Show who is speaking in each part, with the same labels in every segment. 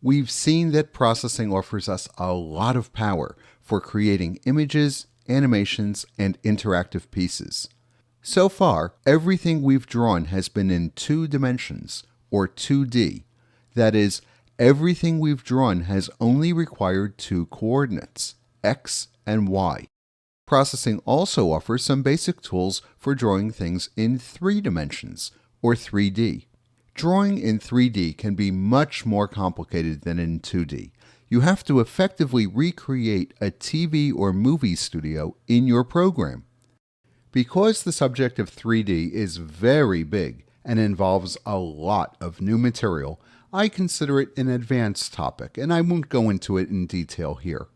Speaker 1: We've seen that processing offers us a lot of power for creating images, animations, and interactive pieces. So far, everything we've drawn has been in 2 dimensions, or 2D. That is, everything we've drawn has only required 2 coordinates, x and y. Processing also offers some basic tools for drawing things in 3 dimensions, or 3D. Drawing in 3D can be much more complicated than in 2D. You have to effectively recreate a TV or movie studio in your program. Because the subject of 3D is very big and involves a lot of new material, I consider it an advanced topic, and I won't go into it in detail here.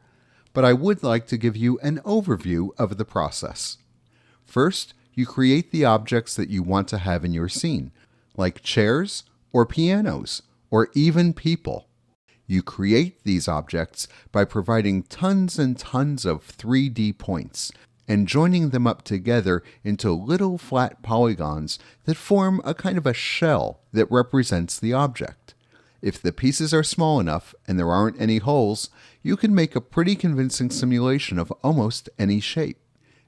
Speaker 1: But I would like to give you an overview of the process. First, you create the objects that you want to have in your scene, like chairs or pianos or even people. You create these objects by providing tons and tons of 3D points and joining them up together into little flat polygons that form a kind of a shell that represents the object. If the pieces are small enough and there aren't any holes, you can make a pretty convincing simulation of almost any shape.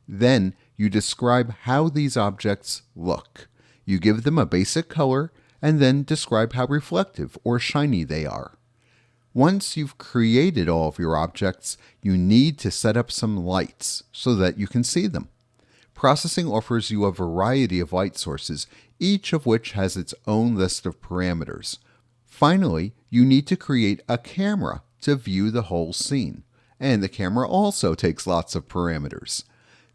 Speaker 1: Then you describe how these objects look. You give them a basic color and then describe how reflective or shiny they are. Once you've created all of your objects, you need to set up some lights so that you can see them. Processing offers you a variety of light sources, each of which has its own list of parameters. Finally, you need to create a camera to view the whole scene, and the camera also takes lots of parameters.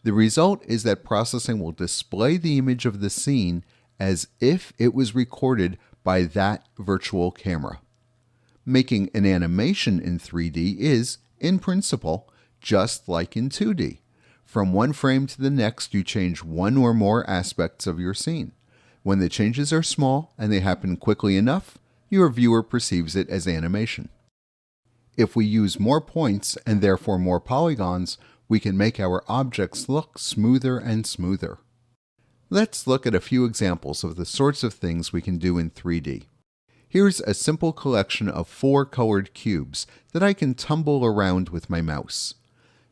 Speaker 1: The result is that processing will display the image of the scene as if it was recorded by that virtual camera. Making an animation in 3D is, in principle, just like in 2D. From one frame to the next, you change one or more aspects of your scene. When the changes are small and they happen quickly enough, your viewer perceives it as animation. If we use more points and therefore more polygons, we can make our objects look smoother and smoother. Let's look at a few examples of the sorts of things we can do in 3D. Here's a simple collection of 4 colored cubes that I can tumble around with my mouse.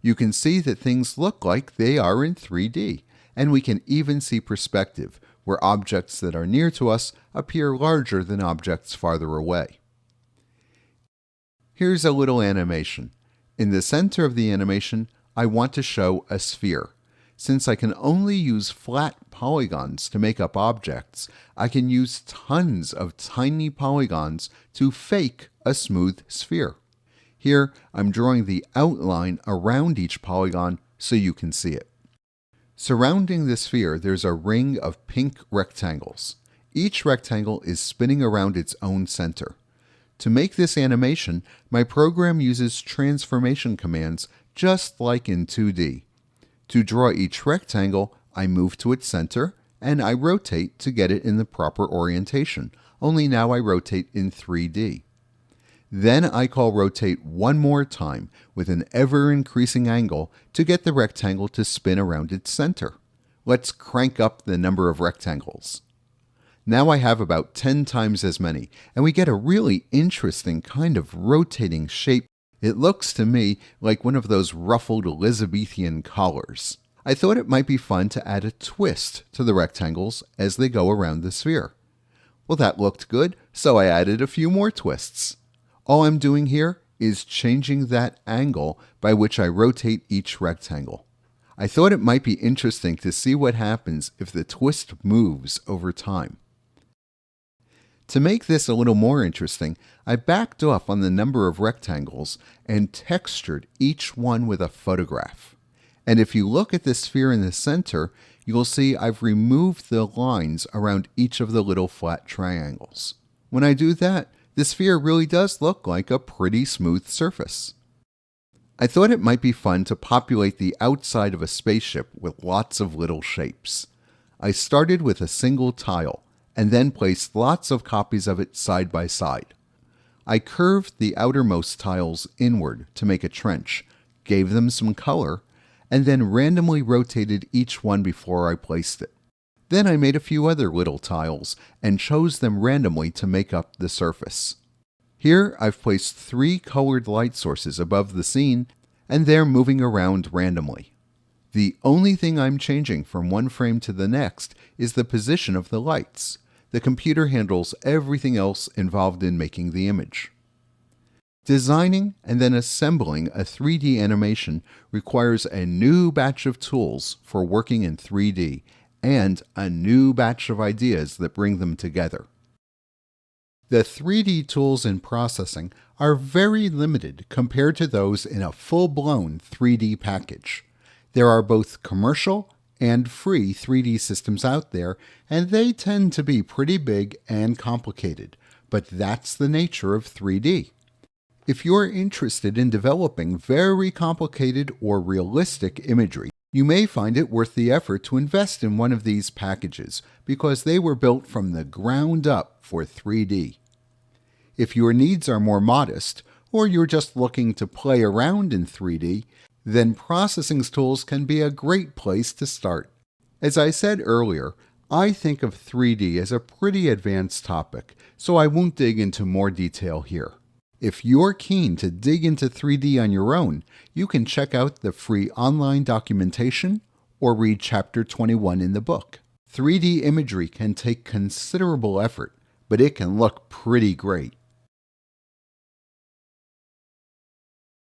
Speaker 1: You can see that things look like they are in 3D, and we can even see perspective, where objects that are near to us appear larger than objects farther away. Here's a little animation. In the center of the animation, I want to show a sphere. Since I can only use flat polygons to make up objects, I can use tons of tiny polygons to fake a smooth sphere. Here, I'm drawing the outline around each polygon so you can see it. Surrounding the sphere, there's a ring of pink rectangles. Each rectangle is spinning around its own center. To make this animation, my program uses transformation commands just like in 2D. To draw each rectangle, I move to its center and I rotate to get it in the proper orientation, only now I rotate in 3D. Then I call rotate one more time with an ever-increasing angle to get the rectangle to spin around its center. Let's crank up the number of rectangles. Now I have about 10 times as many, and we get a really interesting kind of rotating shape. It looks to me like one of those ruffled Elizabethan collars. I thought it might be fun to add a twist to the rectangles as they go around the sphere. Well, that looked good, so I added a few more twists. All I'm doing here is changing that angle by which I rotate each rectangle. I thought it might be interesting to see what happens if the twist moves over time. To make this a little more interesting, I backed off on the number of rectangles and textured each one with a photograph. And if you look at the sphere in the center, you'll see I've removed the lines around each of the little flat triangles. When I do that, the sphere really does look like a pretty smooth surface. I thought it might be fun to populate the outside of a spaceship with lots of little shapes. I started with a single tile, and then placed lots of copies of it side by side. I curved the outermost tiles inward to make a trench, gave them some color, and then randomly rotated each one before I placed it. Then I made a few other little tiles and chose them randomly to make up the surface. Here I've placed 3 colored light sources above the scene, and they're moving around randomly. The only thing I'm changing from one frame to the next is the position of the lights. The computer handles everything else involved in making the image. Designing and then assembling a 3D animation requires a new batch of tools for working in 3D and a new batch of ideas that bring them together. The 3D tools in processing are very limited compared to those in a full-blown 3D package. There are both commercial and free 3D systems out there, and they tend to be pretty big and complicated, but that's the nature of 3D. If you're interested in developing very complicated or realistic imagery, you may find it worth the effort to invest in one of these packages because they were built from the ground up for 3D. If your needs are more modest, or you're just looking to play around in 3D, then processing tools can be a great place to start. As I said earlier, I think of 3D as a pretty advanced topic, so I won't dig into more detail here. If you're keen to dig into 3D on your own, you can check out the free online documentation or read Chapter 21 in the book. 3D imagery can take considerable effort, but it can look pretty great.